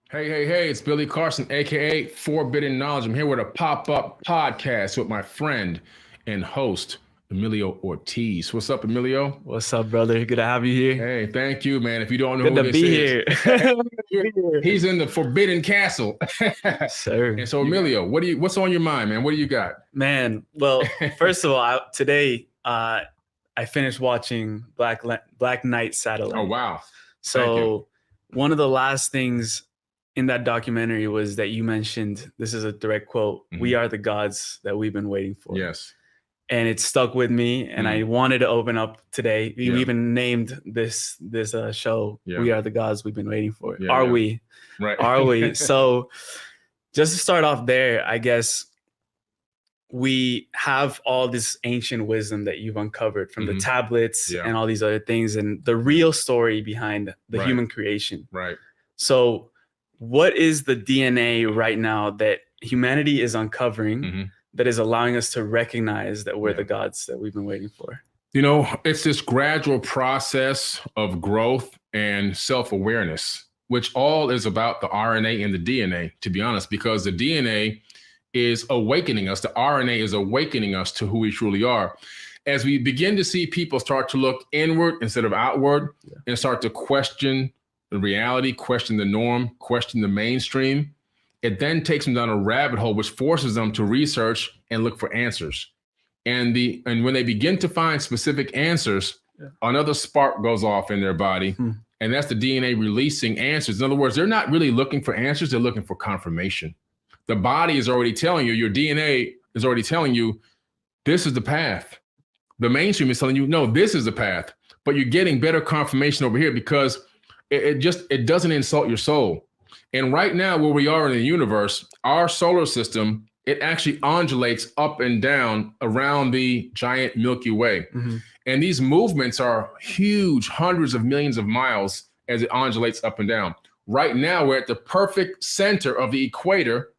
Hey, it's Billy Carson, aka Forbidden Knowledge. I'm here with a pop-up podcast with my friend and host, Emilio Ortiz. What's up, Emilio? What's up, brother? Good to have you here. Hey, thank you, man. If you don't know Good who to this be is, here. he's in the Forbidden Castle. Sir. And so, Emilio, what's on your mind, man? What do you got? Man, well, first of all, today I finished watching Black Knight Satellite. Oh, wow. So one of the last things in that documentary was that you mentioned, this is a direct quote, "We are the gods that we've been waiting for." Yes. And it stuck with me, and I wanted to open up today. You even named this show, "We Are the Gods We've Been Waiting For." Are we? Right. Are we? So just to start off there, I guess we have all this ancient wisdom that you've uncovered from the tablets and all these other things, and the real story behind the human creation. Right. So what is the DNA right now that humanity is uncovering that is allowing us to recognize that we're the gods that we've been waiting for? You know, it's this gradual process of growth and self-awareness, which all is about the RNA and the DNA, to be honest, because the DNA is awakening us. The RNA is awakening us to who we truly are. As we begin to see people start to look inward instead of outward and start to question the reality, question the norm, question the mainstream, it then takes them down a rabbit hole, which forces them to research and look for answers. And when they begin to find specific answers, another spark goes off in their body. And that's the DNA releasing answers. In other words, they're not really looking for answers. They're looking for confirmation. The body is already telling you, your DNA is already telling you, this is the path. The mainstream is telling you, no, this is the path. But you're getting better confirmation over here because it doesn't insult your soul. And right now, where we are in the universe, our solar system, it actually undulates up and down around the giant Milky Way. And these movements are huge, hundreds of millions of miles as it undulates up and down. Right now, we're at the perfect center of the equator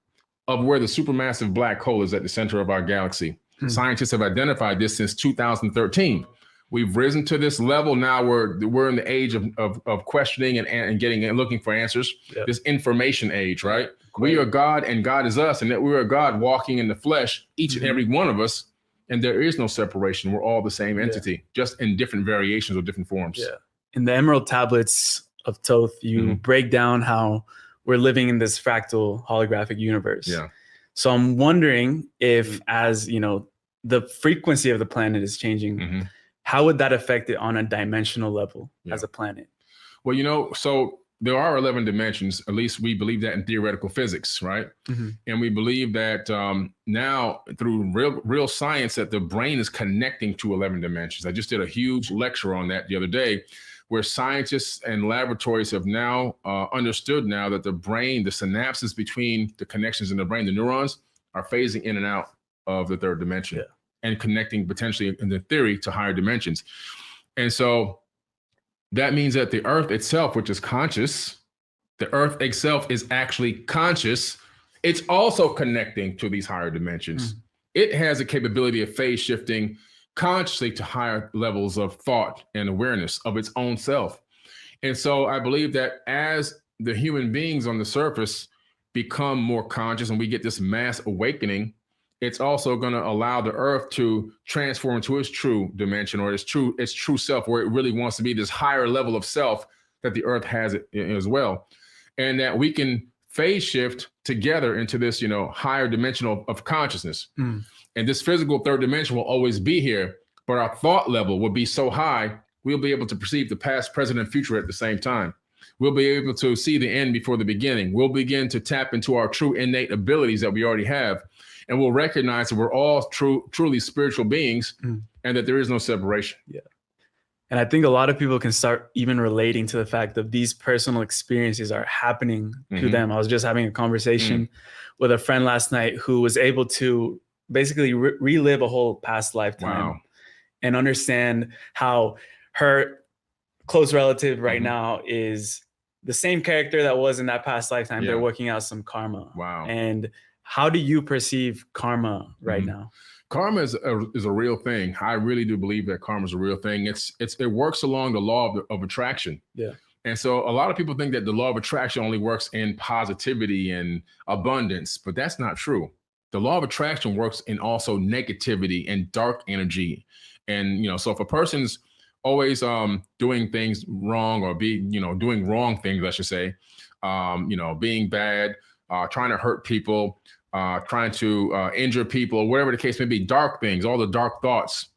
of where the supermassive black hole is at the center of our galaxy. Scientists have identified this since 2013. We've risen to this level. Now we're in the age of questioning and getting and looking for answers. This information age, right? We are God and God is us, and that we are God walking in the flesh, each and every one of us. And there is no separation. We're all the same entity, just in different variations or different forms. In the Emerald Tablets of Thoth, you break down how we're living in this fractal holographic universe. So I'm wondering if, as you know, the frequency of the planet is changing, how would that affect it on a dimensional level as a planet? Well, you know, so there are 11 dimensions. At least we believe that in theoretical physics, right? And we believe that now through real science that the brain is connecting to 11 dimensions. I just did a huge lecture on that the other day, where scientists and laboratories have now understood now that the brain, the synapses between the connections in the brain, the neurons, are phasing in and out of the third dimension and connecting potentially in the theory to higher dimensions. And so that means that the earth itself, which is conscious, the earth itself is actually conscious. It's also connecting to these higher dimensions. It has a capability of phase shifting consciously to higher levels of thought and awareness of its own self. And so I believe that as the human beings on the surface become more conscious and we get this mass awakening, it's also going to allow the earth to transform into its true dimension or its true self, where it really wants to be, this higher level of self that the earth has it as well. And that we can phase shift together into this, you know, higher dimension of consciousness. And this physical third dimension will always be here, but our thought level will be so high, we'll be able to perceive the past, present, and future at the same time. We'll be able to see the end before the beginning. We'll begin to tap into our true innate abilities that we already have. And we'll recognize that we're all truly spiritual beings and that there is no separation. And I think a lot of people can start even relating to the fact that these personal experiences are happening to them. I was just having a conversation with a friend last night who was able to basically relive a whole past lifetime and understand how her close relative right now is the same character that was in that past lifetime. They're working out some karma. And how do you perceive karma right now? Karma is a real thing. I really do believe that karma is a real thing. It works along the law of attraction. And so a lot of people think that the law of attraction only works in positivity and abundance, but that's not true. The law of attraction works in also negativity and dark energy. And, so if a person's always doing things wrong, or doing wrong things, I should say, being bad, trying to hurt people, trying to injure people, whatever the case may be, dark things, all the dark thoughts,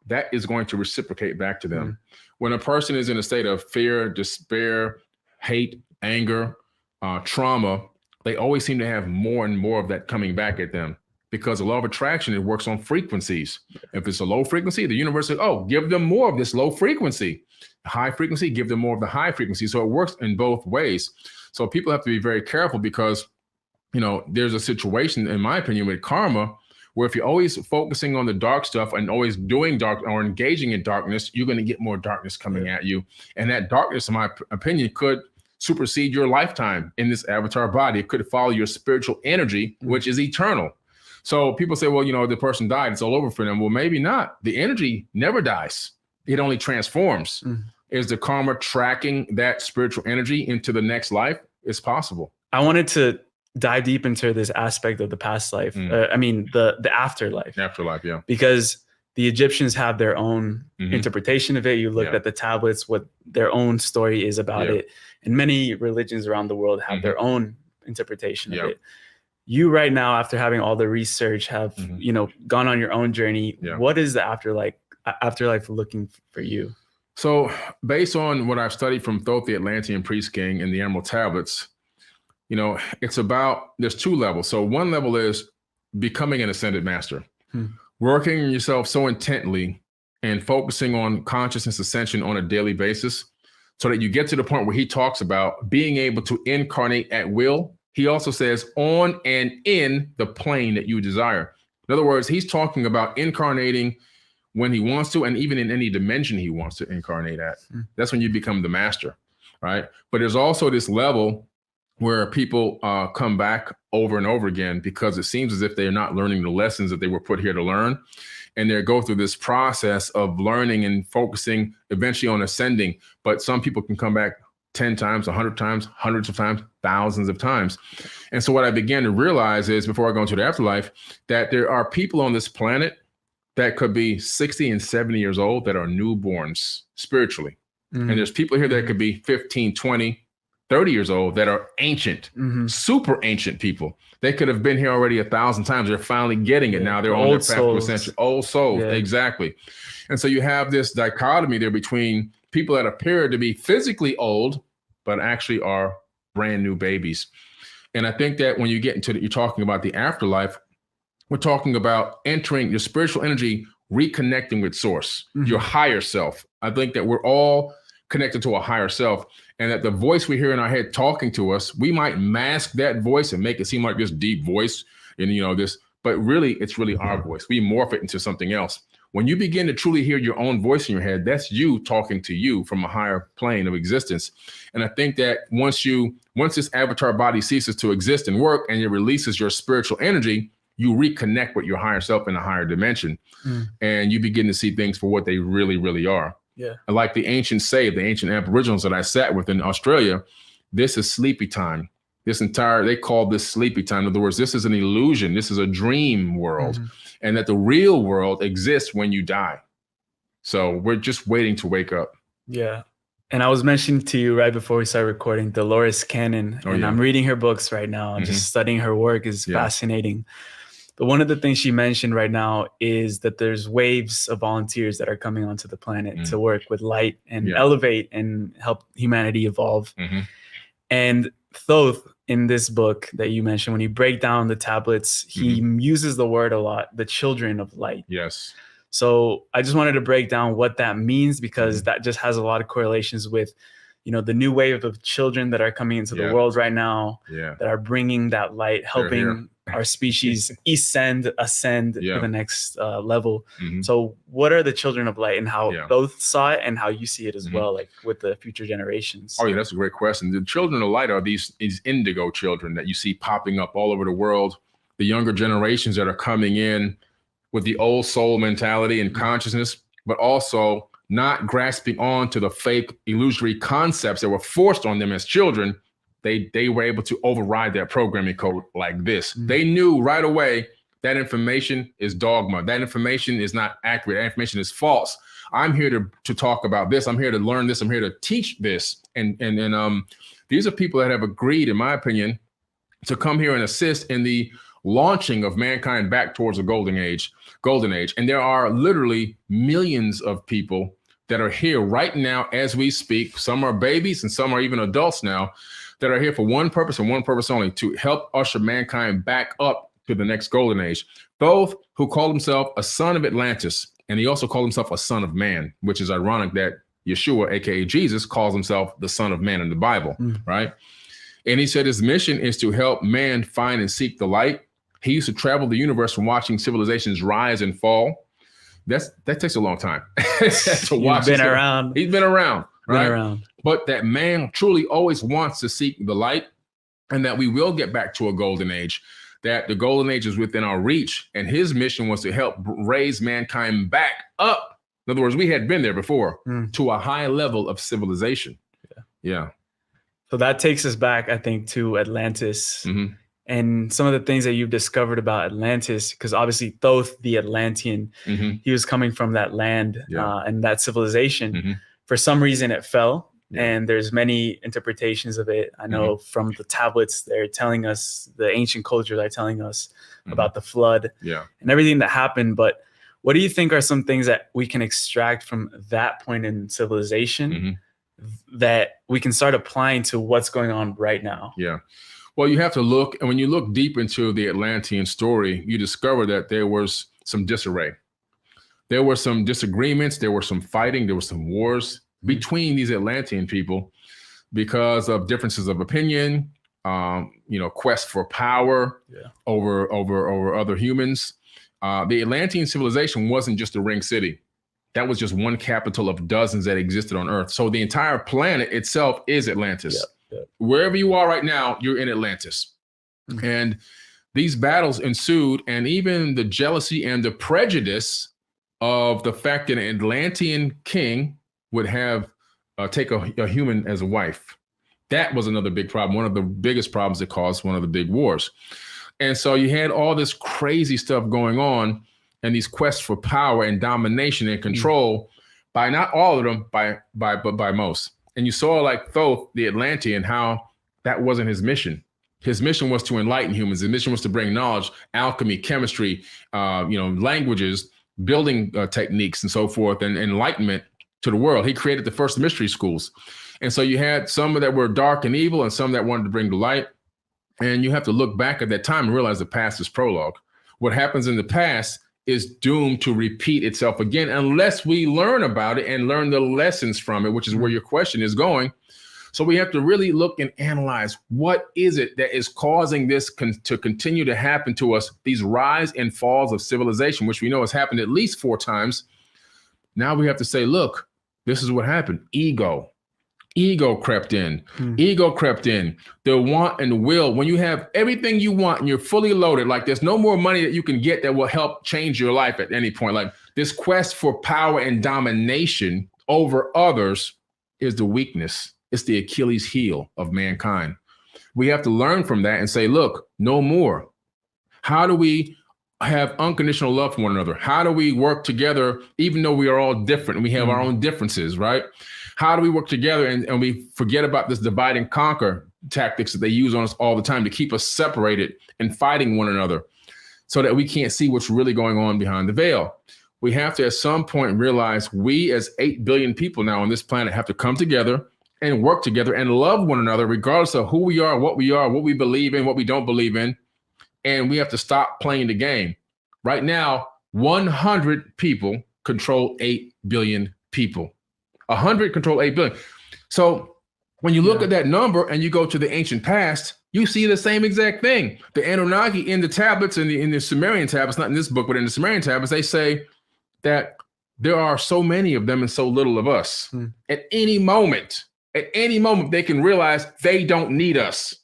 that is going to reciprocate back to them. Mm-hmm. When a person is in a state of fear, despair, hate, anger, trauma, they always seem to have more and more of that coming back at them, because the law of attraction, it works on frequencies. If it's a low frequency, the universe says, oh, give them more of this low frequency. High frequency, give them more of the high frequency. So it works in both ways. So people have to be very careful, because, there's a situation, in my opinion, with karma, where if you're always focusing on the dark stuff and always doing dark or engaging in darkness, you're going to get more darkness coming at you. And that darkness, in my opinion, could supersede your lifetime in this avatar body. It could follow your spiritual energy, which is eternal. So people say, well, the person died, it's all over for them. Well, maybe not. The energy never dies. It only transforms. Is the karma tracking that spiritual energy into the next life? It's possible. I wanted to dive deep into this aspect of the past life. The afterlife. Afterlife, yeah. Because the Egyptians have their own interpretation of it. You looked at the tablets, what their own story is about it. And many religions around the world have their own interpretation of it. You right now, after having all the research, have gone on your own journey. What is the afterlife looking for you? So based on what I've studied from Thoth the Atlantean Priest King and the Emerald Tablets, it's about, there's two levels. So one level is becoming an ascended master, working on yourself so intently and focusing on consciousness ascension on a daily basis, so that you get to the point where he talks about being able to incarnate at will. He also says on and in the plane that you desire. In other words, he's talking about incarnating when he wants to, and even in any dimension he wants to incarnate at. That's when you become the master, right? But there's also this level where people come back over and over again, because it seems as if they're not learning the lessons that they were put here to learn. And they go through this process of learning and focusing eventually on ascending. But some people can come back 10 times, 100 times, hundreds of times, thousands of times. And so what I began to realize is, before I go into the afterlife, that there are people on this planet that could be 60 and 70 years old that are newborns spiritually. And there's people here that could be 15, 20, 30 years old that are ancient, super ancient people. They could have been here already 1,000 times. They're finally getting it now. They're on their path to ascension. Old souls, exactly. And so you have this dichotomy there between people that appear to be physically old, but actually are brand new babies. And I think that when you get into you're talking about the afterlife, we're talking about entering your spiritual energy, reconnecting with source, your higher self. I think that we're all connected to a higher self, and that the voice we hear in our head talking to us, we might mask that voice and make it seem like this deep voice and but really it's really our voice. We morph it into something else. When you begin to truly hear your own voice in your head, that's you talking to you from a higher plane of existence. And I think that once this avatar body ceases to exist and work, and it releases your spiritual energy, you reconnect with your higher self in a higher dimension, and you begin to see things for what they really, really are. Yeah. Like the ancients say, the ancient Aboriginals that I sat with in Australia, this is sleepy time. They call this sleepy time. In other words, this is an illusion. This is a dream world, and that the real world exists when you die. So we're just waiting to wake up. Yeah. And I was mentioning to you right before we started recording, Dolores Cannon, and I'm reading her books right now. I'm just studying her work. Is fascinating. But one of the things she mentioned right now is that there's waves of volunteers that are coming onto the planet to work with light and elevate and help humanity evolve. And Thoth, in this book that you mentioned, when you break down the tablets, he uses the word a lot, the children of light. Yes. So I just wanted to break down what that means, because that just has a lot of correlations with, the new wave of children that are coming into the world right now, that are bringing that light, helping our species ascend to the next level. So what are the children of light, and how both saw it and how you see it as well, like with the future generations? Oh yeah, that's a great question. The children of light are these indigo children that you see popping up all over the world. The younger generations that are coming in with the old soul mentality and consciousness, but also not grasping on to the fake illusory concepts that were forced on them as children, they were able to override that programming code like this. They knew right away that information is dogma. That information is not accurate. That information is false. I'm here to talk about this. I'm here to learn this. I'm here to teach this. And these are people that have agreed, in my opinion, to come here and assist in the launching of mankind back towards the golden age. And there are literally millions of people that are here right now as we speak. Some are babies and some are even adults now that are here for one purpose and one purpose only, to help usher mankind back up to the next golden age. Both who call himself a son of Atlantis, and he also called himself a son of man, which is ironic that Yeshua, aka Jesus, calls himself the son of man in the Bible, right? And he said his mission is to help man find and seek the light. He used to travel the universe from watching civilizations rise and fall. That takes a long time. to watch. He's been around. He's been around, right? Been around. But that man truly always wants to seek the light, and that we will get back to a golden age, that the golden age is within our reach. And his mission was to help raise mankind back up. In other words, we had been there before to a high level of civilization. Yeah. So that takes us back, I think, to Atlantis. And some of the things that you've discovered about Atlantis, because obviously Thoth, the Atlantean, he was coming from that land and that civilization. For some reason, it fell. And there's many interpretations of it. I know from the tablets, they're telling us, the ancient cultures are telling us about the flood and everything that happened. But what do you think are some things that we can extract from that point in civilization that we can start applying to what's going on right now? Yeah. Well, you have to look, and when you look deep into the Atlantean story, you discover that there was some disarray. There were some disagreements. There were some fighting. There were some wars between these Atlantean people because of differences of opinion, quest for power over other humans. The Atlantean civilization wasn't just a ring city. That was just one capital of dozens that existed on Earth. So the entire planet itself is Atlantis. Wherever you are right now, you're in Atlantis. And these battles ensued, and even the jealousy and the prejudice of the fact that an Atlantean king would have take a human as a wife. That was another big problem, one of the biggest problems that caused one of the big wars. And so you had all this crazy stuff going on, and these quests for power and domination and control by not all of them, but by most. And you saw like Thoth, the Atlantean, how that wasn't his mission. His mission was to enlighten humans. His mission was to bring knowledge, alchemy, chemistry, languages, building techniques, and so forth, and enlightenment to the world. He created the first mystery schools. And so you had some that were dark and evil and some that wanted to bring the light. And you have to look back at that time and realize the past is prologue. What happens in the past is doomed to repeat itself again unless we learn about it and learn the lessons from it, which is where your question is going. So we have to really look and analyze, what is it that is causing this to continue to happen to us, these rise and falls of civilization, which we know has happened at least 4 times. Now we have to say, look, this is what happened. Ego crept in. Ego crept in. The want and will. When you have everything you want and you're fully loaded, like there's no more money that you can get that will help change your life at any point. Like this quest for power and domination over others is the weakness. It's the Achilles heel of mankind. We have to learn from that and say, look, no more. How do we have unconditional love for one another? How do we work together, even though we are all different and we have our own differences, right? How do we work together and we forget about this divide and conquer tactics that they use on us all the time to keep us separated and fighting one another so that we can't see what's really going on behind the veil? We have to at some point realize we as 8 billion people now on this planet have to come together and work together and love one another, regardless of who we are, what we believe in, what we don't believe in. And we have to stop playing the game. Right now, 100 people control 8 billion people. 100 control 8 billion. So when you look at that number and you go to the ancient past, you see the same exact thing. The Anunnaki in the tablets, in the Sumerian tablets, not in this book, but in the Sumerian tablets, they say that there are so many of them and so little of us. At any moment, they can realize they don't need us.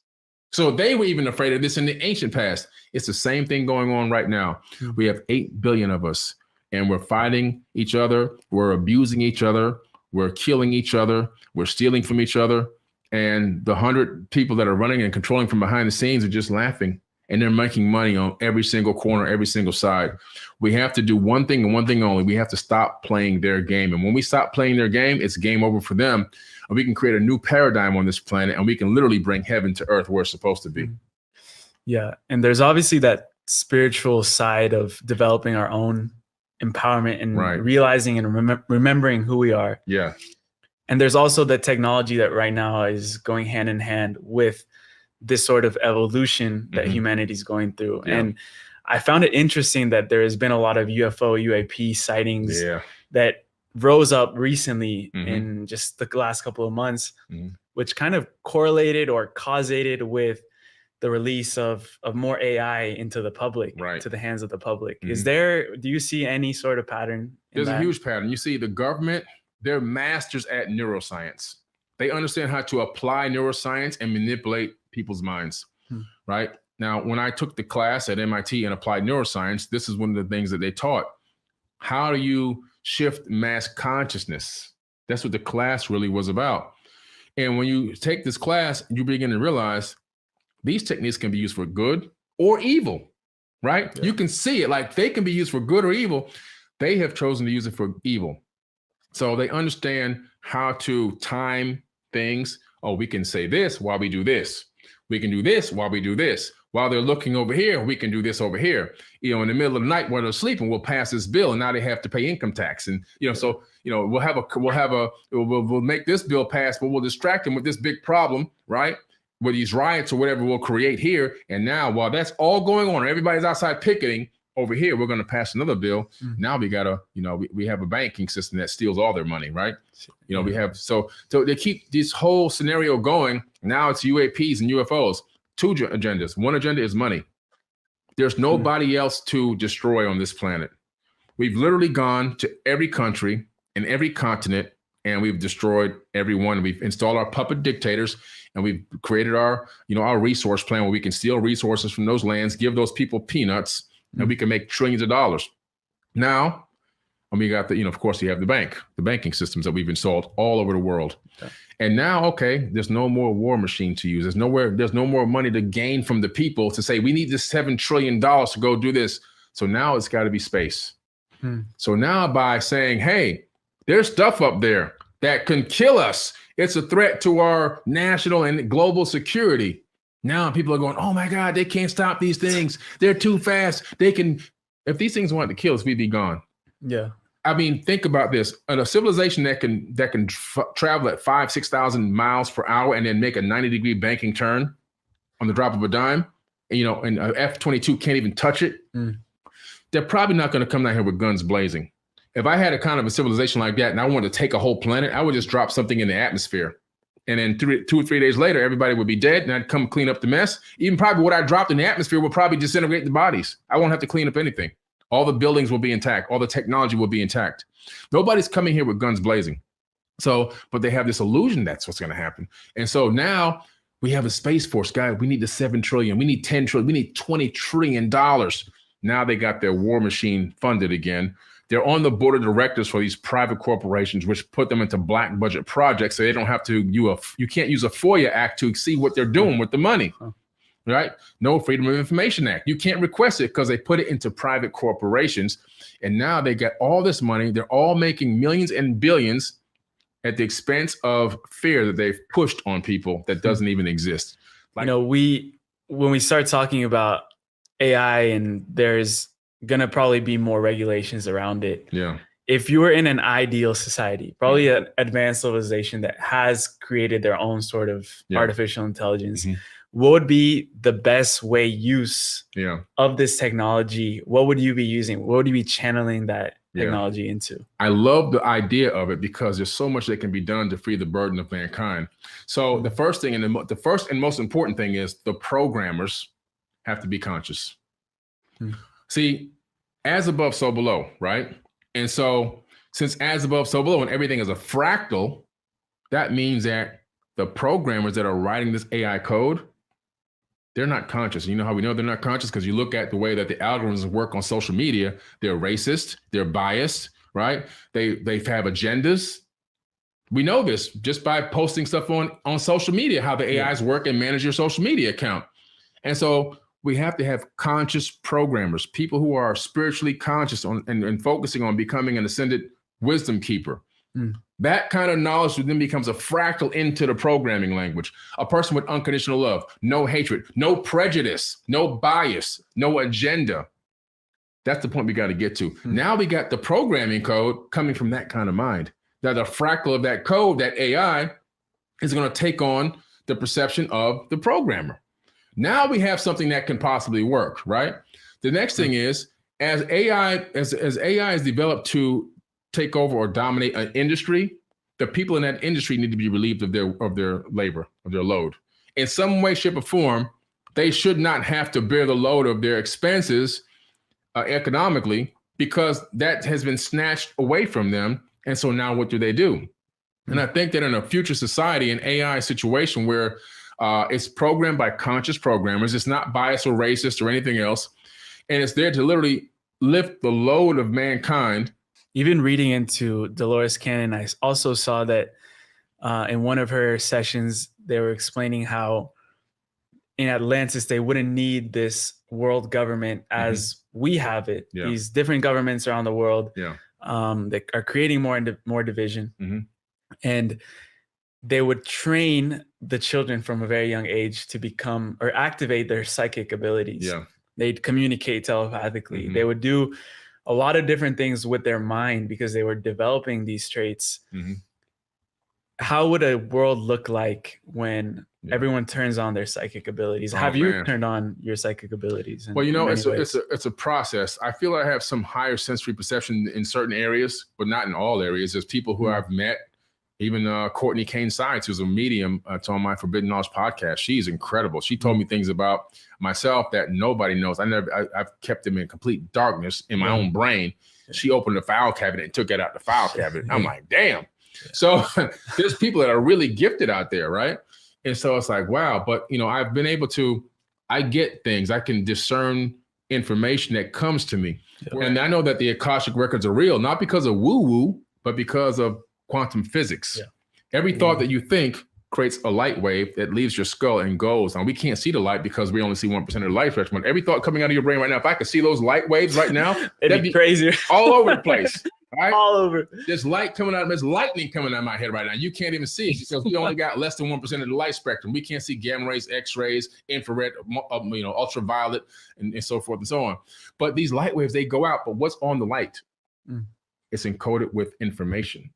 So they were even afraid of this in the ancient past. It's the same thing going on right now. We have 8 billion of us. and we're fighting each other. We're abusing each other. We're killing each other. We're stealing from each other. And the 100 people that are running and controlling from behind the scenes are just laughing. And they're making money on every single corner, every single side. We have to do one thing and one thing only. We have to stop playing their game. And when we stop playing their game, it's game over for them. And we can create a new paradigm on this planet, and we can literally bring heaven to earth where it's supposed to be. Yeah. And there's obviously that spiritual side of developing our own empowerment and realizing and remembering who we are. Yeah. And there's also the technology that right now is going hand in hand with this sort of evolution that humanity is going through. Yeah. And I found it interesting that there has been a lot of UFO, UAP sightings that rose up recently in just the last couple of months, which kind of correlated or causated with the release of more AI into the public, to the hands of the public. Do you see any sort of pattern? There's a huge pattern. You see, the government, they're masters at neuroscience. They understand how to apply neuroscience and manipulate people's minds, right? Now, when I took the class at MIT and applied neuroscience, this is one of the things that they taught. How do you shift mass consciousness? That's what the class really was about. And when you take this class, you begin to realize these techniques can be used for good or evil, right? Yeah. You can see it, like they can be used for good or evil. They have chosen to use it for evil. So they understand how to time things. Oh, we can say this while we do this. We can do this while we do this. While they're looking over here, we can do this over here. You know, in the middle of the night while they're sleeping, we'll pass this bill, and now they have to pay income tax. And so we'll make this bill pass, but we'll distract them with this big problem, right? With these riots or whatever we'll create here. And now, while that's all going on, everybody's outside picketing over here, we're going to pass another bill. Now we gotta, we have a banking system that steals all their money, right? We have so they keep this whole scenario going. Now it's UAPs and UFOs. Two agendas. One agenda is money. There's nobody else to destroy on this planet. We've literally gone to every country and every continent, and we've destroyed everyone. We've installed our puppet dictators, and we've created our resource plan where we can steal resources from those lands, give those people peanuts, and we can make trillions of dollars. Now, and we got of course, you have the banking systems that we've installed all over the world. Okay. And now, there's no more war machine to use. There's no more money to gain from the people to say, we need this $7 trillion to go do this. So now it's got to be space. So now by saying, hey, there's stuff up there that can kill us. It's a threat to our national and global security. Now people are going, oh my God, they can't stop these things. They're too fast. If these things wanted to kill us, we'd be gone. Yeah. I mean, think about this. A civilization that can travel at 6,000 miles per hour and then make a 90-degree banking turn on the drop of a dime, and an F-22 can't even touch it. They're probably not going to come down here with guns blazing. If I had a kind of a civilization like that and I wanted to take a whole planet, I would just drop something in the atmosphere. And then 2 or 3 days later, everybody would be dead, and I'd come clean up the mess. Even probably what I dropped in the atmosphere would probably disintegrate the bodies. I won't have to clean up anything. All the buildings will be intact. All the technology will be intact. Nobody's coming here with guns blazing. But they have this illusion that's what's going to happen. And so now we have a Space Force, guys. We need the 7 trillion. We need 10 trillion. We need $20 trillion. Now they got their war machine funded again. They're on the board of directors for these private corporations, which put them into black budget projects. So they don't have to, you can't use a FOIA act to see what they're doing with the money. Right? No Freedom of Information Act. You can't request it because they put it into private corporations. And now they get all this money. They're all making millions and billions at the expense of fear that they've pushed on people that doesn't even exist. When we start talking about AI, and there's going to probably be more regulations around it. Yeah. If you were in an ideal society, probably an advanced civilization that has created their own sort of artificial intelligence, what would be the best use of this technology? What would you be using? What would you be channeling that technology into? I love the idea of it because there's so much that can be done to free the burden of mankind. So the first thing, and the first and most important thing is the programmers have to be conscious. See, as above, so below, right? And so since as above, so below, and everything is a fractal, that means that the programmers that are writing this AI code They're not conscious. You know how we know they're not conscious? Because you look at the way that the algorithms work on social media. They're racist. They're biased, right? They have agendas. We know this just by posting stuff on social media, how the AIs work and manage your social media account. And so we have to have conscious programmers, people who are spiritually conscious and focusing on becoming an ascended wisdom keeper. That kind of knowledge then becomes a fractal into the programming language. A person with unconditional love, no hatred, no prejudice, no bias, no agenda. That's the point we got to get to. Now we got the programming code coming from that kind of mind. That the fractal of that code, that AI, is going to take on the perception of the programmer. Now we have something that can possibly work, right? The next thing is, as AI is developed to take over or dominate an industry, the people in that industry need to be relieved of their labor, of their load. In some way, shape, or form, they should not have to bear the load of their expenses economically, because that has been snatched away from them. And so now what do they do? And I think that in a future society, an AI situation where it's programmed by conscious programmers, it's not biased or racist or anything else, and it's there to literally lift the load of mankind. Even reading into Dolores Cannon, I also saw that in one of her sessions, they were explaining how in Atlantis, they wouldn't need this world government as we have it. These different governments around the world that are creating more division. And they would train the children from a very young age to become or activate their psychic abilities. They'd communicate telepathically. They would do a lot of different things with their mind because they were developing these traits. How would a world look like when everyone turns on their psychic abilities? Have you turned on your psychic abilities? Well, you know, it's a process. I feel I have some higher sensory perception in certain areas, but not in all areas. There's people who I've met, even Courtney Kane Sides, who's a medium, on my Forbidden Knowledge podcast. She's incredible. She told me things about myself that nobody knows. I've kept them in complete darkness in my own brain. She opened the file cabinet and took it out the file cabinet. I'm like, damn. So there's people that are really gifted out there, right? And so it's like, wow. But, you know, I've been able to, I get things. I can discern information that comes to me. And I know that the Akashic records are real, not because of woo-woo, but because of quantum physics. Every thought that you think creates a light wave that leaves your skull and goes. Now, we can't see the light because we only see 1% of the light spectrum. Every thought coming out of your brain right now, if I could see those light waves right now, that'd be crazy. All over the place. Right? All over. There's light coming out. There's lightning coming out of my head right now. You can't even see it because we only got less than 1% of the light spectrum. We can't see gamma rays, X-rays, infrared, ultraviolet, and so forth and so on. But these light waves, they go out. But what's on the light? It's encoded with information.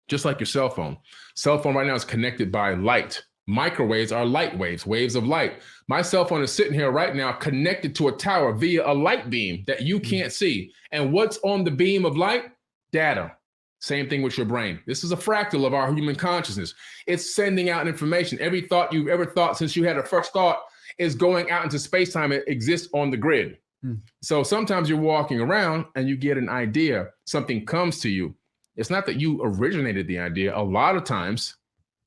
Just like your cell phone. Cell phone right now is connected by light. Microwaves are light waves, waves of light. My cell phone is sitting here right now connected to a tower via a light beam that you can't see. And what's on the beam of light? Data. Same thing with your brain. This is a fractal of our human consciousness. It's sending out information. Every thought you've ever thought since you had a first thought is going out into space-time. It exists on the grid. So sometimes you're walking around and you get an idea. Something comes to you. It's not that you originated the idea. A lot of times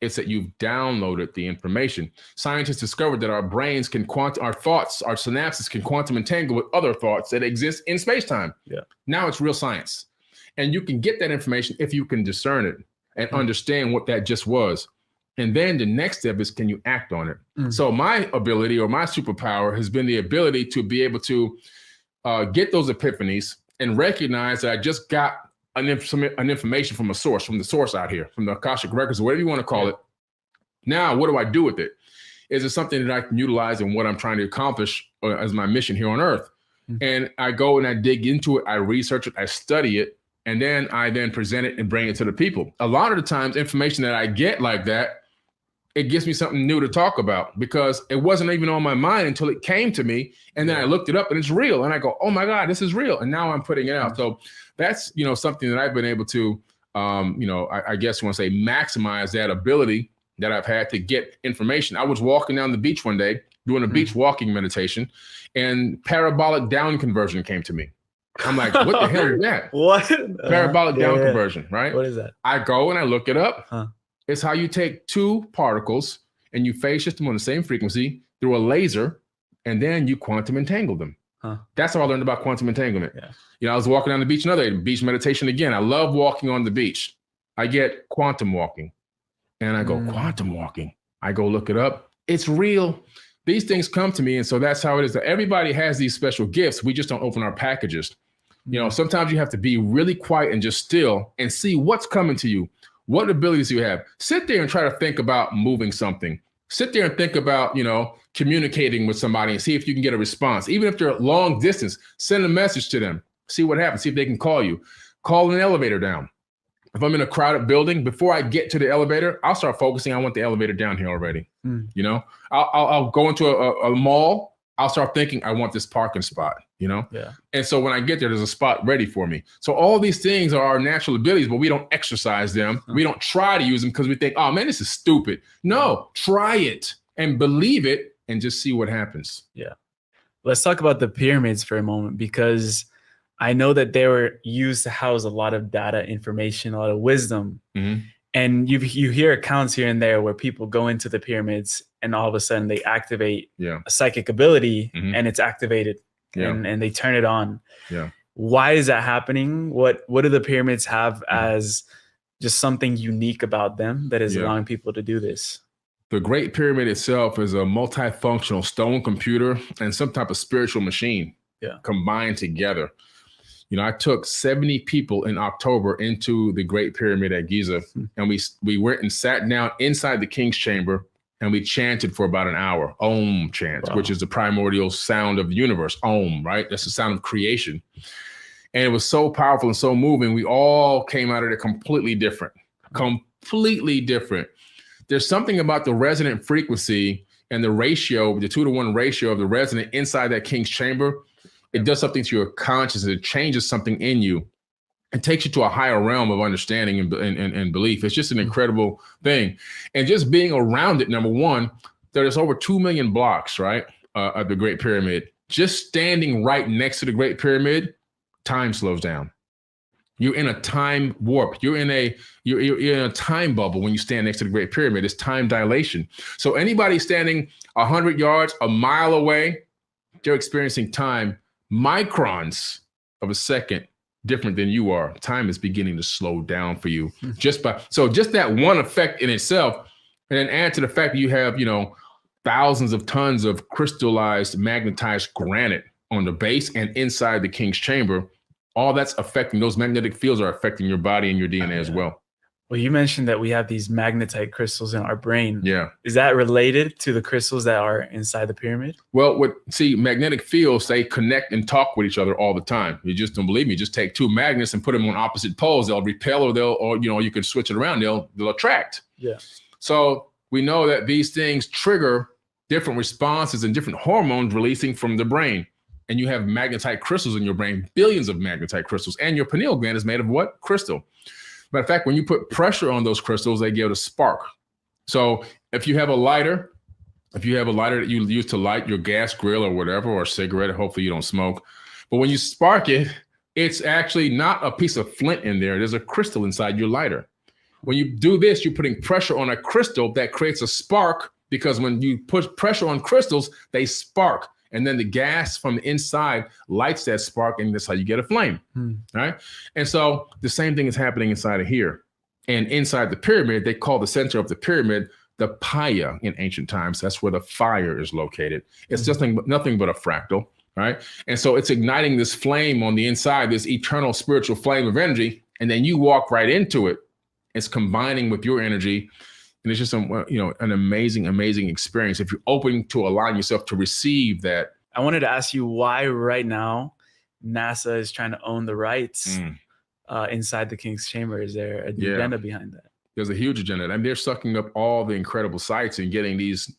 it's that you've downloaded the information. Scientists discovered that our brains can our thoughts, our synapses can quantum entangle with other thoughts that exist in space-time. Now it's real science. And you can get that information if you can discern it and understand what that just was. And then the next step is, can you act on it? So my ability or my superpower has been the ability to be able to get those epiphanies and recognize that I just got an information from a source, from the source out here, from the Akashic records, or whatever you want to call it. Now, what do I do with it? Is it something that I can utilize in what I'm trying to accomplish as my mission here on Earth? And I go and I dig into it, I research it, I study it, and then I present it and bring it to the people. A lot of the times, information that I get like that, it gives me something new to talk about because it wasn't even on my mind until it came to me. And then I looked it up and it's real. And I go, oh my God, this is real. And now I'm putting it out. So that's, something that I've been able to, I guess you want to say maximize that ability that I've had to get information. I was walking down the beach one day doing a beach walking meditation and parabolic down conversion came to me. I'm like, what the hell is that? What? Parabolic down conversion, right? What is that? I go and I look it up. It's how you take two particles and you phase shift them on the same frequency through a laser, and then you quantum entangle them. That's how I learned about quantum entanglement. I was walking on the beach, another beach meditation again. I love walking on the beach. I get quantum walking, and I go, quantum walking. I go look it up. It's real. These things come to me, and so that's how it is. That everybody has these special gifts. We just don't open our packages. Sometimes you have to be really quiet and just still and see what's coming to you. What abilities do you have? Sit there and try to think about moving something. Sit there and think about, communicating with somebody and see if you can get a response. Even if they're long distance, send a message to them. See what happens. See if they can call you. Call an elevator down. If I'm in a crowded building, before I get to the elevator, I'll start focusing. I want the elevator down here already. I'll go into a mall. I'll start thinking, I want this parking spot, And so when I get there's a spot ready for me. So all these things are our natural abilities, but we don't exercise them. We don't try to use them because we think, oh man, this is stupid. No, try it and believe it and just see what happens. Yeah. Let's talk about the pyramids for a moment, because I know that they were used to house a lot of data, information, a lot of wisdom. And you hear accounts here and there where people go into the pyramids and all of a sudden they activate a psychic ability and it's activated and they turn it on. Why is that happening? What do the pyramids have as just something unique about them that is allowing people to do this? The Great Pyramid itself is a multifunctional stone computer and some type of spiritual machine combined together. I took 70 people in October into the Great Pyramid at Giza, and we went and sat down inside the King's Chamber, and we chanted for about an hour. Om chant, which is the primordial sound of the universe. Om, right? That's the sound of creation. And it was so powerful and so moving. We all came out of it completely different. There's something about the resonant frequency and the ratio, the 2-to-1 ratio of the resonant inside that King's Chamber. It does something to your consciousness. It changes something in you. It takes you to a higher realm of understanding and belief. It's just an incredible thing. And just being around it, number one, there's over 2 million blocks, right, of the Great Pyramid. Just standing right next to the Great Pyramid, time slows down. You're in a time warp. You're in a time bubble when you stand next to the Great Pyramid. It's time dilation. So anybody standing 100 yards, a mile away, they're experiencing time microns of a second different than you are. Time is beginning to slow down for you just that one effect in itself. And then add to the fact that you have, thousands of tons of crystallized, magnetized granite on the base and inside the King's Chamber. All that's affecting, those magnetic fields are affecting your body and your DNA as well. Well, you mentioned that we have these magnetite crystals in our brain. Yeah. Is that related to the crystals that are inside the pyramid? Well, magnetic fields, they connect and talk with each other all the time. You just don't believe me. Just take two magnets and put them on opposite poles. They'll repel or you can switch it around. They'll attract. Yeah. So we know that these things trigger different responses and different hormones releasing from the brain. And you have magnetite crystals in your brain, billions of magnetite crystals. And your pineal gland is made of what? Crystal. Matter of fact, when you put pressure on those crystals, they give it a spark. So if you have a lighter that you use to light your gas grill or whatever, or a cigarette, hopefully you don't smoke. But when you spark it, it's actually not a piece of flint in there. There's a crystal inside your lighter. When you do this, you're putting pressure on a crystal that creates a spark, because when you put pressure on crystals, they spark. And then the gas from the inside lights that spark, and that's how you get a flame, right? And so the same thing is happening inside of here. And inside the pyramid, they call the center of the pyramid the Paya in ancient times. That's where the fire is located. It's just nothing but a fractal, right? And so it's igniting this flame on the inside, this eternal spiritual flame of energy, and then you walk right into it. It's combining with your energy. And it's just an amazing, amazing experience if you're open to allowing yourself to receive that. I wanted to ask you why right now NASA is trying to own the rights inside the King's Chamber. Is there an agenda behind that? There's a huge agenda, and they're sucking up all the incredible sites and getting these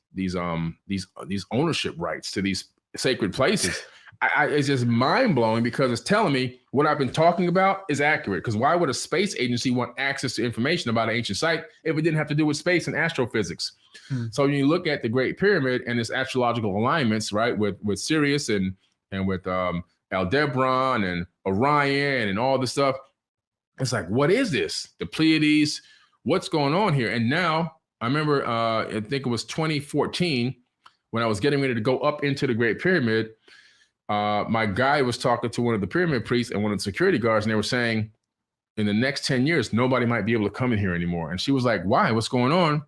ownership rights to these sacred places. It's just mind blowing, because it's telling me what I've been talking about is accurate. Because why would a space agency want access to information about an ancient site if it didn't have to do with space and astrophysics? So when you look at the Great Pyramid and its astrological alignments, right, with Sirius and with Aldebaran and Orion and all this stuff, it's like, what is this? The Pleiades, what's going on here? And now I remember, I think it was 2014. when I was getting ready to go up into the Great Pyramid, my guy was talking to one of the pyramid priests and one of the security guards, and they were saying, in the next 10 years, nobody might be able to come in here anymore. And she was like, why? What's going on?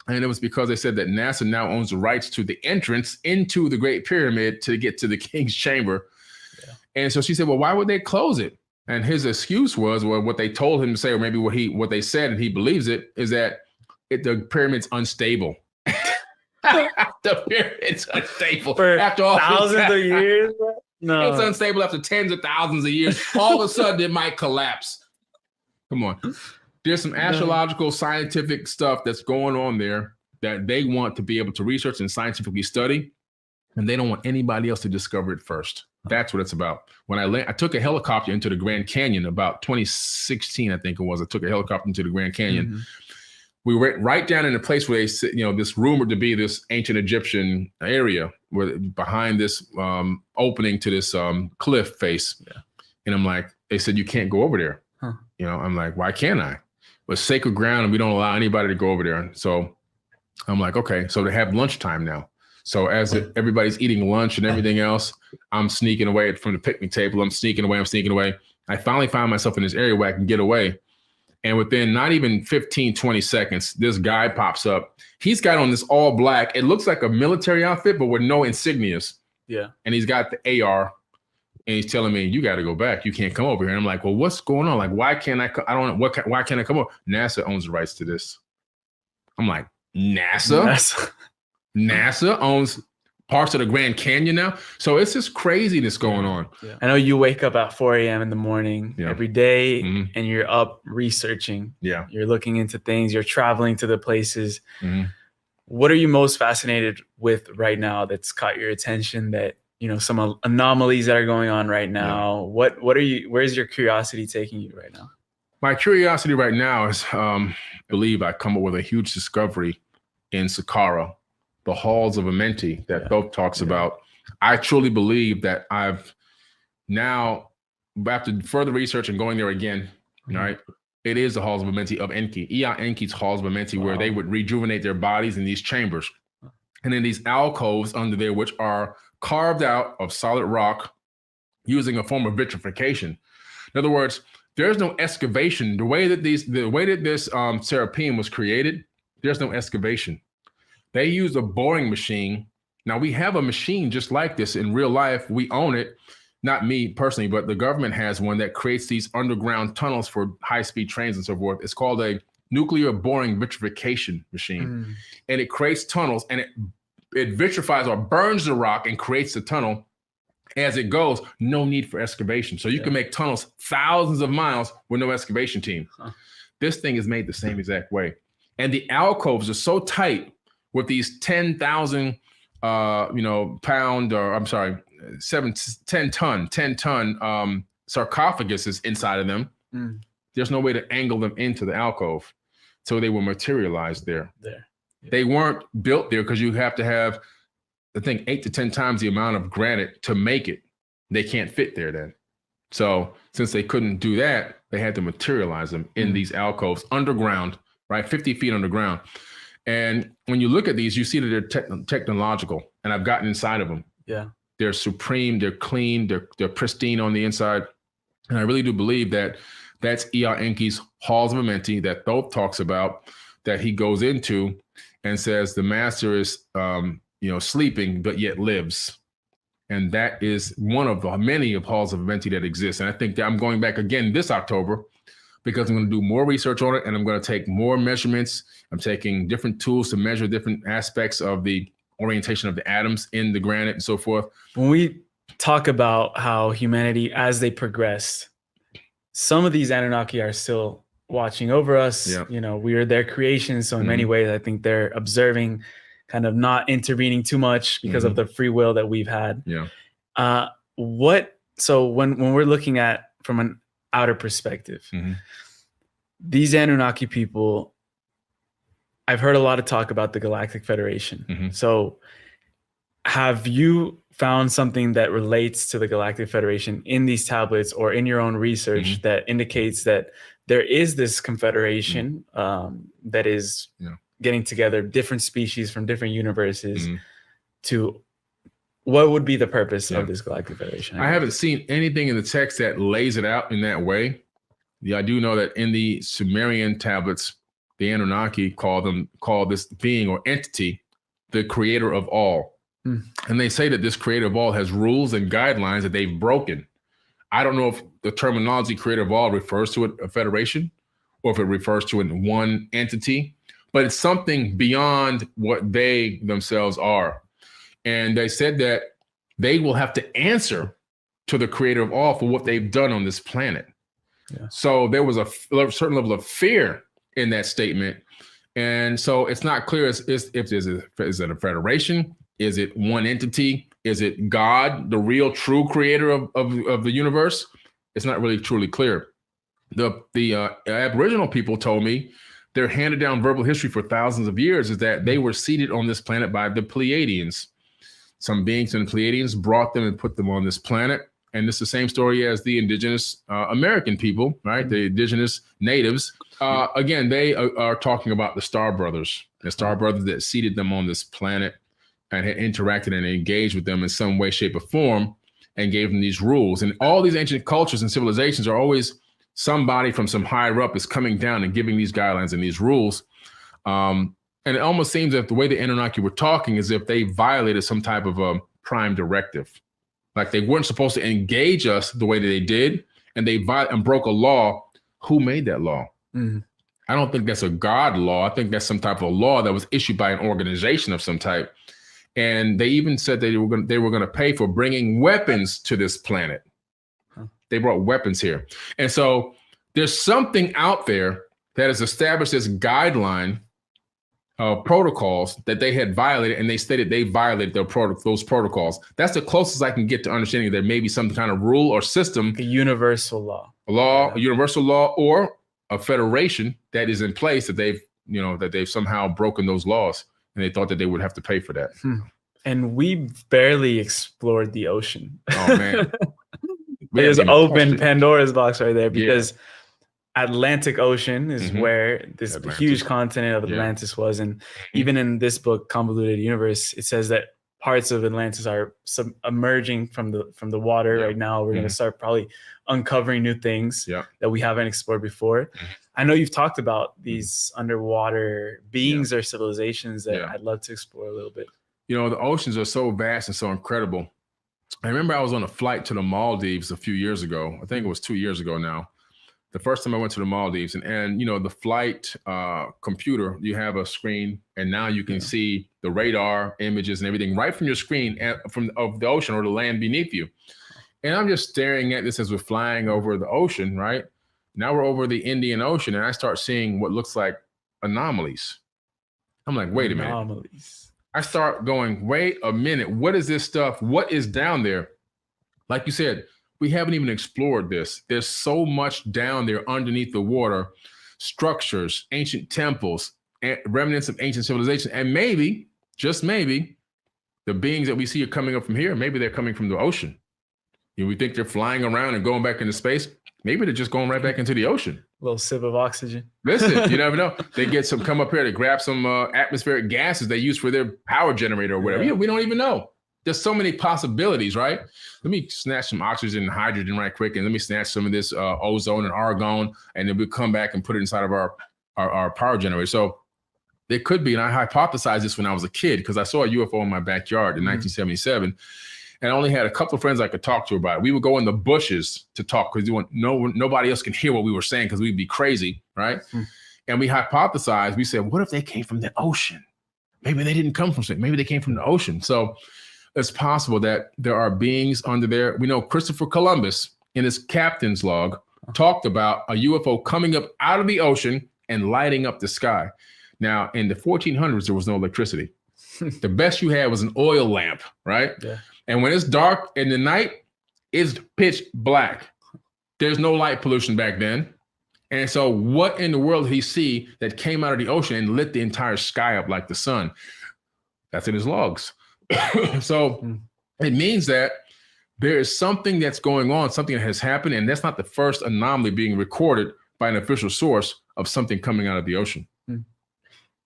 And it was because they said that NASA now owns the rights to the entrance into the Great Pyramid to get to the King's Chamber. Yeah. And so she said, well, why would they close it? And his excuse was, well, what they told him to say, or maybe what they said, and he believes it, is that the pyramid's unstable. The pyramid's unstable. For after all thousands of years? No. It's unstable after tens of thousands of years. All of a sudden, it might collapse. Come on. There's some astrological, scientific stuff that's going on there that they want to be able to research and scientifically study, and they don't want anybody else to discover it first. That's what it's about. When I took a helicopter into the Grand Canyon about 2016, I think it was. I took a helicopter into the Grand Canyon. Mm-hmm. We went right down in the place where they, this rumored to be this ancient Egyptian area, where behind this opening to this cliff face. Yeah. And I'm like, they said, you can't go over there. Huh. I'm like, why can't I? But sacred ground, and we don't allow anybody to go over there. So I'm like, okay. So they have lunchtime now. So as everybody's eating lunch and everything else, I'm sneaking away from the picnic table. I'm sneaking away. I finally find myself in this area where I can get away. And within not even 15, 20 seconds, this guy pops up. He's got on this all black. It looks like a military outfit, but with no insignias. Yeah. And he's got the AR. And he's telling me, you got to go back. You can't come over here. And I'm like, well, what's going on? Like, why can't I? I don't know. Why can't I come over? NASA owns the rights to this. I'm like, NASA? NASA owns parts of the Grand Canyon now. So it's just craziness going on. Yeah. I know you wake up at 4 a.m. in the morning every day, and you're up researching. Yeah. You're looking into things. You're traveling to the places. Mm-hmm. What are you most fascinated with right now that's caught your attention, that, some anomalies that are going on right now? Yeah. Where's your curiosity taking you right now? My curiosity right now is, I believe I come up with a huge discovery in Saqqara, the halls of Amenti that Thoth talks about. I truly believe that I've now, after further research and going there again, right, it is the halls of Amenti of Enki, Ea Enki's halls of Amenti, where they would rejuvenate their bodies in these chambers. And in these alcoves under there, which are carved out of solid rock using a form of vitrification. In other words, there's no excavation. The way that this serapeum was created, there's no excavation. They use a boring machine. Now, we have a machine just like this in real life. We own it. Not me personally, but the government has one that creates these underground tunnels for high-speed trains and so forth. It's called a nuclear boring vitrification machine. And it creates tunnels, and it vitrifies or burns the rock and creates the tunnel. As it goes, no need for excavation. So you can make tunnels thousands of miles with no excavation team. This thing is made the same exact way. And the alcoves are so tight with these 10,000 pound, or I'm sorry, 10 ton sarcophaguses inside of them. There's no way to angle them into the alcove. So they were materialized there. Yeah. They weren't built there because you have to have, I think, 8 to 10 times the amount of granite to make it. They can't fit there then. So since they couldn't do that, they had to materialize them in these alcoves underground, right? 50 feet underground. And when you look at these, you see that they're technological, and I've gotten inside of them. Yeah. They're supreme, they're clean, they're pristine on the inside. And I really do believe that that's Ea Enki's halls of Amenti that Thoth talks about, that he goes into and says the master is sleeping, but yet lives. And that is one of the many of halls of Amenti that exist. And I think that I'm going back again this October, because I'm going to do more research on it, and I'm going to take more measurements. I'm taking different tools to measure different aspects of the orientation of the atoms in the granite and so forth. When we talk about how humanity, as they progressed, some of these Anunnaki are still watching over us. Yeah. We are their creation. So in many ways, I think they're observing, kind of not intervening too much because of the free will that we've had. Yeah. So when we're looking at from an outer perspective, these Anunnaki people, I've heard a lot of talk about the Galactic Federation. So have you found something that relates to the Galactic Federation in these tablets or in your own research that indicates that there is this confederation that is getting together different species from different universes to what would be the purpose of this Galactic Federation? I haven't seen anything in the text that lays it out in that way. Yeah, I do know that in the Sumerian tablets, the Anunnaki call this being or entity the creator of all. And they say that this creator of all has rules and guidelines that they've broken. I don't know if the terminology creator of all refers to a federation or if it refers to one entity, but it's something beyond what they themselves are. And they said that they will have to answer to the creator of all for what they've done on this planet. Yeah. So there was a certain level of fear in that statement. And so it's not clear is it a federation? Is it one entity? Is it God, the real true creator of the universe? It's not really truly clear. The Aboriginal people told me their handed down verbal history for thousands of years is that they were seated on this planet by the Pleiadians. Some beings in the Pleiadians brought them and put them on this planet. And it's the same story as the indigenous American people, right? The indigenous natives. Again, they are talking about the Star Brothers that seated them on this planet and had interacted and engaged with them in some way, shape, or form and gave them these rules. And all these ancient cultures and civilizations are always somebody from some higher up is coming down and giving these guidelines and these rules. And it almost seems that the way the Anunnaki were talking is if they violated some type of a prime directive. Like they weren't supposed to engage us the way that they did, and they broke a law. Who made that law? I don't think that's a God law. I think that's some type of a law that was issued by an organization of some type. And they even said they were going to pay for bringing weapons to this planet. They brought weapons here. And so there's something out there that has established this guideline protocols that they had violated, and they stated they violated those protocols. That's the closest I can get to understanding there may be some kind of rule or system. A universal law. A universal law, or a federation that is in place that they've somehow broken those laws, and they thought that they would have to pay for that. And we barely explored the ocean. Oh man. We just opened Pandora's box right there, because Atlantic Ocean is where this huge continent of Atlantis was. And even in this book, Convoluted Universe, it says that parts of Atlantis are emerging from the water right now. We're going to start probably uncovering new things that we haven't explored before. I know you've talked about these underwater beings or civilizations that I'd love to explore a little bit. You know, the oceans are so vast and so incredible. I remember I was on a flight to the Maldives a few years ago. I think it was 2 years ago now. The first time I went to the Maldives, and you know, the flight computer, you have a screen, and now you can see the radar images and everything right from your screen of the ocean or the land beneath you. And I'm just staring at this as we're flying over the ocean, right? Now we're over the Indian Ocean, and I start seeing what looks like anomalies. I'm like, wait a minute. Anomalies. I start going, wait a minute. What is this stuff? What is down there? Like you said, we haven't even explored this. There's so much down there underneath the water, structures, ancient temples, remnants of ancient civilization. And maybe, just maybe, the beings that we see are coming up from here. Maybe they're coming from the ocean. You know, we think they're flying around and going back into space. Maybe they're just going right back into the ocean. A little sip of oxygen. Listen, you never know. They come up here to grab some atmospheric gases they use for their power generator or whatever. Yeah, we don't even know. There's so many possibilities, right? Let me snatch some oxygen and hydrogen right quick, and let me snatch some of this ozone and argon, and then we'll come back and put it inside of our power generator. So there could be, and I hypothesized this when I was a kid because I saw a UFO in my backyard in 1977, and I only had a couple of friends I could talk to about it. We would go in the bushes to talk because nobody else can hear what we were saying because we'd be crazy, right? And we hypothesized. We said, what if they came from the ocean? Maybe they didn't come from space. Maybe they came from the ocean. So it's possible that there are beings under there. We know Christopher Columbus, in his captain's log, talked about a UFO coming up out of the ocean and lighting up the sky. Now, in the 1400s, there was no electricity. The best you had was an oil lamp, right? Yeah. And when it's dark in the night, it's pitch black. There's no light pollution back then. And so what in the world did he see that came out of the ocean and lit the entire sky up like the sun? That's in his logs. So it means that there is something that's going on, something that has happened, and that's not the first anomaly being recorded by an official source of something coming out of the ocean.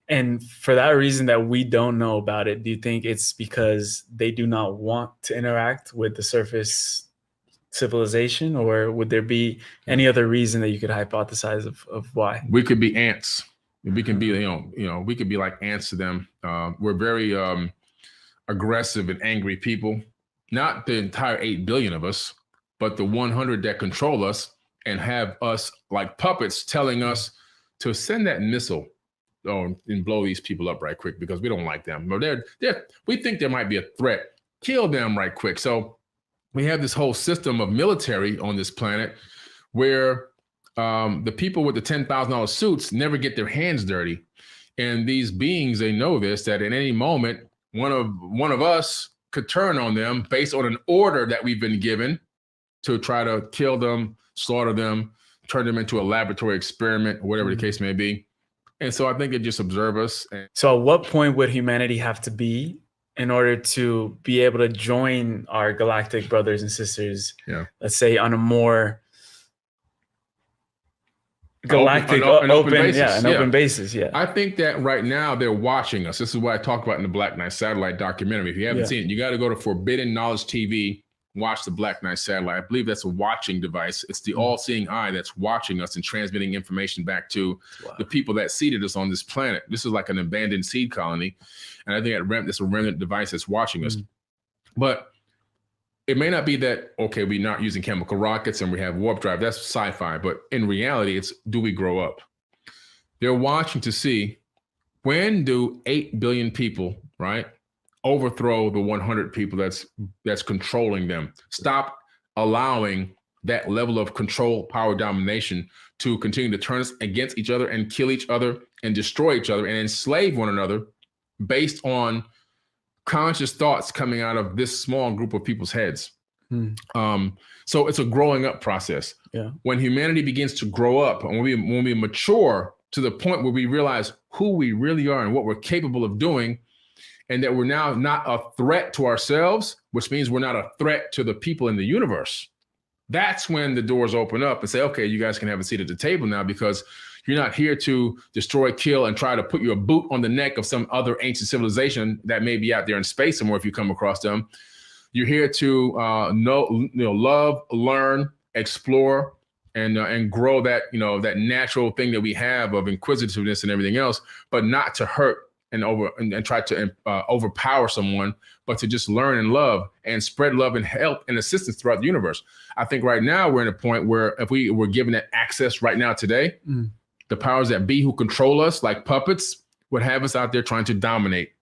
And for that reason that we don't know about it, do you think it's because they do not want to interact with the surface civilization, or would there be any other reason that you could hypothesize of why? We could be ants. We can be, we could be like ants to them. We're very aggressive and angry people. Not the entire 8 billion of us, but the 100 that control us and have us like puppets telling us to send that missile and blow these people up right quick because we don't like them. But we think there might be a threat. Kill them right quick. So we have this whole system of military on this planet where the people with the $10,000 suits never get their hands dirty. And these beings, they know this, that at any moment, one of us could turn on them based on an order that we've been given to try to kill them, slaughter them, turn them into a laboratory experiment, or whatever the case may be. And so I think it just observe us. So at what point would humanity have to be in order to be able to join our galactic brothers and sisters, let's say on a more galactic, open basis? I think that right now they're watching us. This is what I talked about in the Black Knight Satellite documentary. If you haven't seen it, you got to go to Forbidden Knowledge TV, watch the Black Knight Satellite. I believe that's a watching device. It's the all-seeing eye that's watching us and transmitting information back to the people that seeded us on this planet. This is like an abandoned seed colony. And I think it's a remnant device that's watching us. But it may not be that, okay, we're not using chemical rockets and we have warp drive. That's sci-fi. But in reality, it's, do we grow up? They're watching to see, when do 8 billion people, right, overthrow the 100 people that's controlling them? Stop allowing that level of control, power, domination to continue to turn us against each other and kill each other and destroy each other and enslave one another based on conscious thoughts coming out of this small group of people's heads. So it's a growing up process. When humanity begins to grow up and when we mature to the point where we realize who we really are and what we're capable of doing, and that we're now not a threat to ourselves, which means we're not a threat to the people in the universe. That's when the doors open up and say, okay, you guys can have a seat at the table now, because you're not here to destroy, kill, and try to put your boot on the neck of some other ancient civilization that may be out there in space somewhere if you come across them. You're here to love, learn, explore, and grow that, that natural thing that we have of inquisitiveness and everything else, but not to hurt and try to overpower someone, but to just learn and love and spread love and help and assistance throughout the universe. I think right now we're in a point where if we were given that access right now today, the powers that be who control us like puppets would have us out there trying to dominate,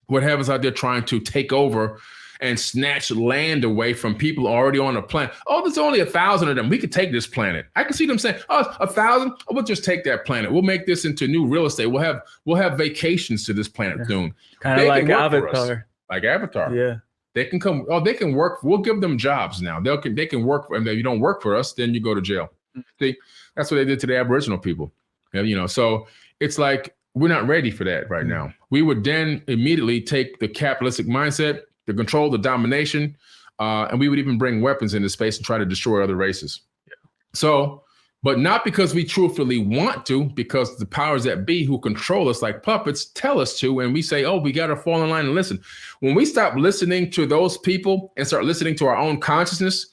would have us out there trying to take over and snatch land away from people already on the planet. Oh, there's only 1,000 of them. We could take this planet. I can see them saying, oh, 1,000? Oh, we'll just take that planet. We'll make this into new real estate. We'll have vacations to this planet soon. Kind of like Avatar. Like Avatar. Yeah. They can come. Oh, they can work. We'll give them jobs now. They can work. And if you don't work for us, then you go to jail. See, that's what they did to the Aboriginal people. So it's like, we're not ready for that right now. We would then immediately take the capitalistic mindset, the control, the domination, and we would even bring weapons into space and try to destroy other races. So, but not because we truthfully want to, because the powers that be who control us like puppets tell us to, and we say, oh, we got to fall in line and listen. When we stop listening to those people and start listening to our own consciousness,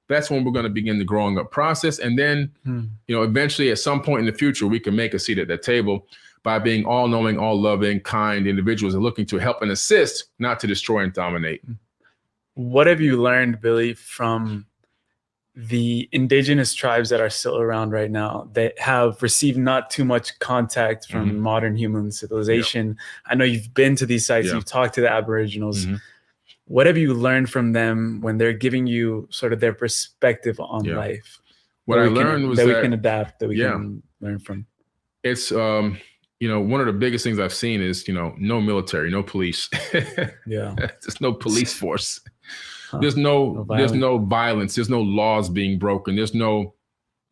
that's when we're going to begin the growing up process. And then, eventually at some point in the future, we can make a seat at that table by being all knowing, all loving, kind individuals and looking to help and assist, not to destroy and dominate. What have you learned, Billy, from the indigenous tribes that are still around right now that have received not too much contact from modern human civilization? I know you've been to these sites, you've talked to the Aboriginals. What have you learned from them when they're giving you sort of their perspective on life? What I learned was that we can adapt, that we can learn from. It's one of the biggest things I've seen is, no military, no police. There's no police force. There's no violence. There's no laws being broken. There's no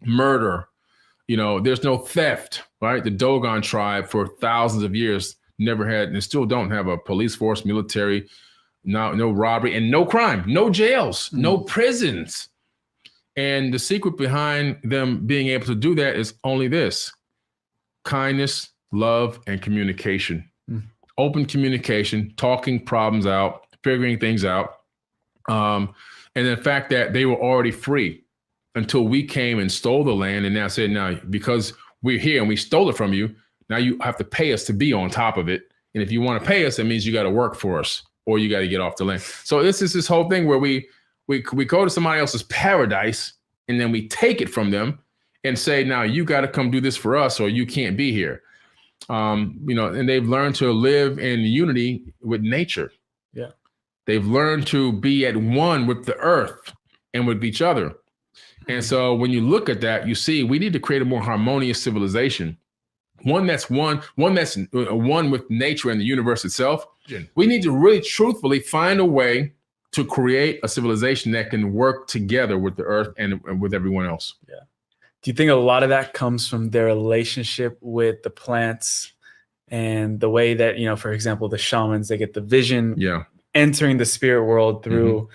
murder. There's no theft, right? The Dogon tribe for thousands of years never had, and still don't have, a police force, military, no robbery, and no crime, no jails, no prisons. And the secret behind them being able to do that is only this: kindness, love, and communication. Mm. Open communication, talking problems out, figuring things out. And the fact that they were already free until we came and stole the land and now said, now, because we're here and we stole it from you, now you have to pay us to be on top of it. And if you want to pay us, that means you got to work for us or you got to get off the land. So this is this whole thing where we go to somebody else's paradise and then we take it from them and say, now you got to come do this for us or you can't be here. And they've learned to live in unity with nature. Yeah. They've learned to be at one with the earth and with each other. And so when you look at that, you see, we need to create a more harmonious civilization. One that's one with nature and the universe itself. We need to really truthfully find a way to create a civilization that can work together with the earth and with everyone else. Yeah. Do you think a lot of that comes from their relationship with the plants and the way that, for example, the shamans, they get the vision entering the spirit world through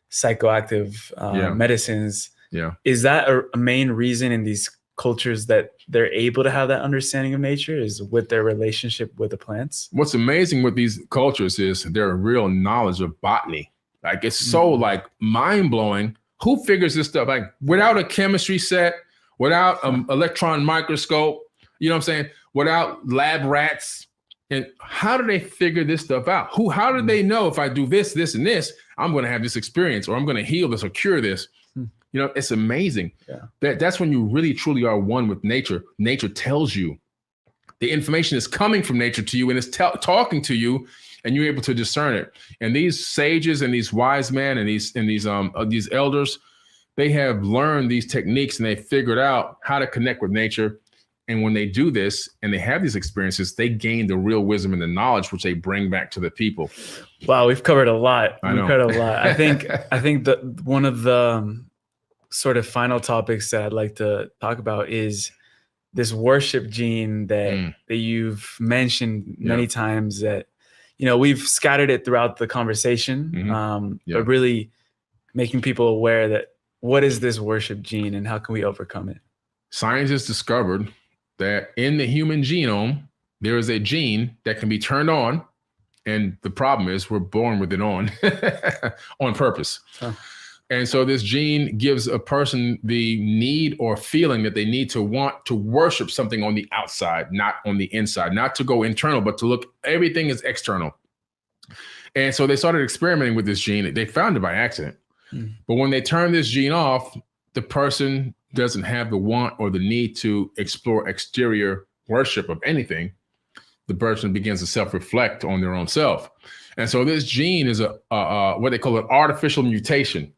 psychoactive medicines? Yeah. Is that a main reason in these cultures that they're able to have that understanding of nature, is with their relationship with the plants? What's amazing with these cultures is their real knowledge of botany. Like, it's so like mind blowing. Who figures this stuff? Like, without a chemistry set, without an electron microscope, you know what I'm saying? Without lab rats. And how do they figure this stuff out? How do they know if I do this, this, and this, I'm going to have this experience, or I'm going to heal this or cure this? It's amazing. Yeah. That's when you really, truly are one with nature. Nature tells you. The information is coming from nature to you, and it's talking to you, and you're able to discern it. And these sages and these wise men and these elders, they have learned these techniques and they figured out how to connect with nature. And when they do this and they have these experiences, they gain the real wisdom and the knowledge, which they bring back to the people. Wow, we've covered a lot. I know. We've covered a lot. I think that one of the sort of final topics that I'd like to talk about is this worship gene that you've mentioned many times, that, we've scattered it throughout the conversation, but really making people aware that what is this worship gene and how can we overcome it? Scientists discovered that in the human genome, there is a gene that can be turned on. And the problem is we're born with it on, on purpose. Huh. And so this gene gives a person the need or feeling that they need to want to worship something on the outside, not on the inside, not to go internal, but to look, everything is external. And so they started experimenting with this gene. They found it by accident. But when they turn this gene off, the person doesn't have the want or the need to explore exterior worship of anything. The person begins to self-reflect on their own self. And so this gene is what they call an artificial mutation.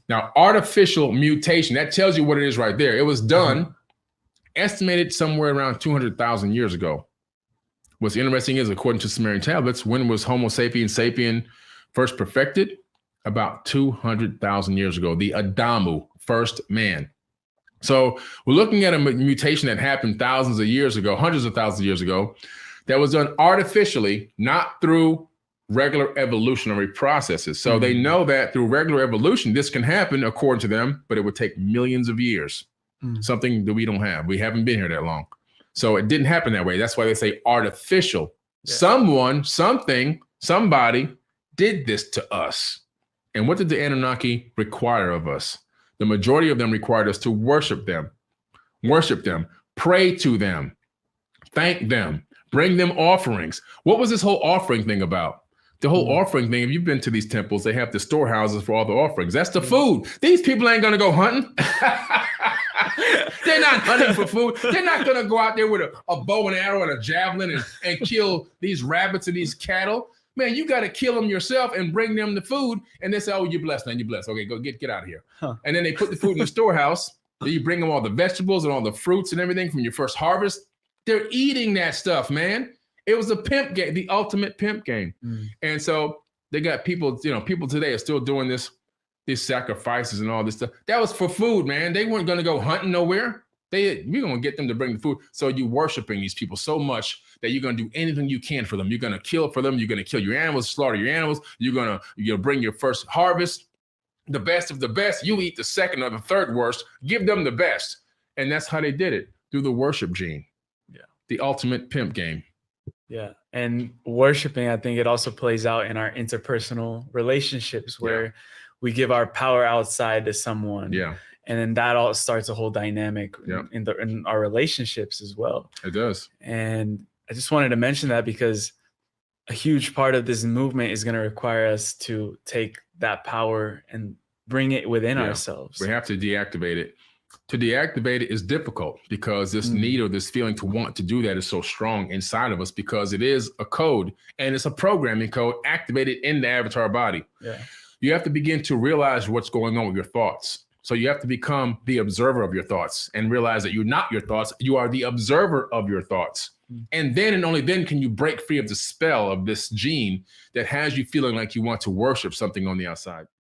Now, artificial mutation, that tells you what it is right there. It was done, estimated somewhere around 200,000 years ago. What's interesting is, according to Sumerian tablets, when was Homo sapiens sapien first perfected? About 200,000 years ago, the Adamu, first man. So we're looking at a mutation that happened thousands of years ago, hundreds of thousands of years ago, that was done artificially, not through regular evolutionary processes. So they know that through regular evolution, this can happen according to them, but it would take millions of years, something that we don't have. We haven't been here that long. So it didn't happen that way. That's why they say artificial. Yeah. Someone, something, somebody did this to us. And what did the Anunnaki require of us? The majority of them required us to worship them, pray to them, thank them, bring them offerings. What was this whole offering thing about? The whole offering thing, if you've been to these temples, they have the storehouses for all the offerings. That's the food. These people ain't going to go hunting. They're not hunting for food. They're not going to go out there with a bow and arrow and a javelin and kill these rabbits and these cattle. Man, you got to kill them yourself and bring them the food. And they say, oh, you're blessed, man, you're blessed. Okay, go get out of here. Huh. And then they put the food in the storehouse. Then you bring them all the vegetables and all the fruits and everything from your first harvest. They're eating that stuff, man. It was a pimp game, the ultimate pimp game. And so they got people, people today are still doing these sacrifices and all this stuff. That was for food, man. They weren't going to go hunting nowhere. We're going to get them to bring the food. So you're worshiping these people so much that you're going to do anything you can for them. You're going to kill for them. You're going to kill your animals, slaughter your animals. You're going to bring your first harvest, the best of the best. You eat the second or the third worst. Give them the best. And that's how they did it, through the worship gene. the ultimate pimp game. Yeah. And worshiping, I think it also plays out in our interpersonal relationships where we give our power outside to someone. Yeah. And then that all starts a whole dynamic in our relationships as well. It does. And I just wanted to mention that because a huge part of this movement is going to require us to take that power and bring it within ourselves. We have to deactivate it. To deactivate it is difficult because this need or this feeling to want to do that is so strong inside of us, because it is a code and it's a programming code activated in the avatar body. Yeah. You have to begin to realize what's going on with your thoughts. So you have to become the observer of your thoughts and realize that you're not your thoughts. You are the observer of your thoughts. And then and only then can you break free of the spell of this gene that has you feeling like you want to worship something on the outside.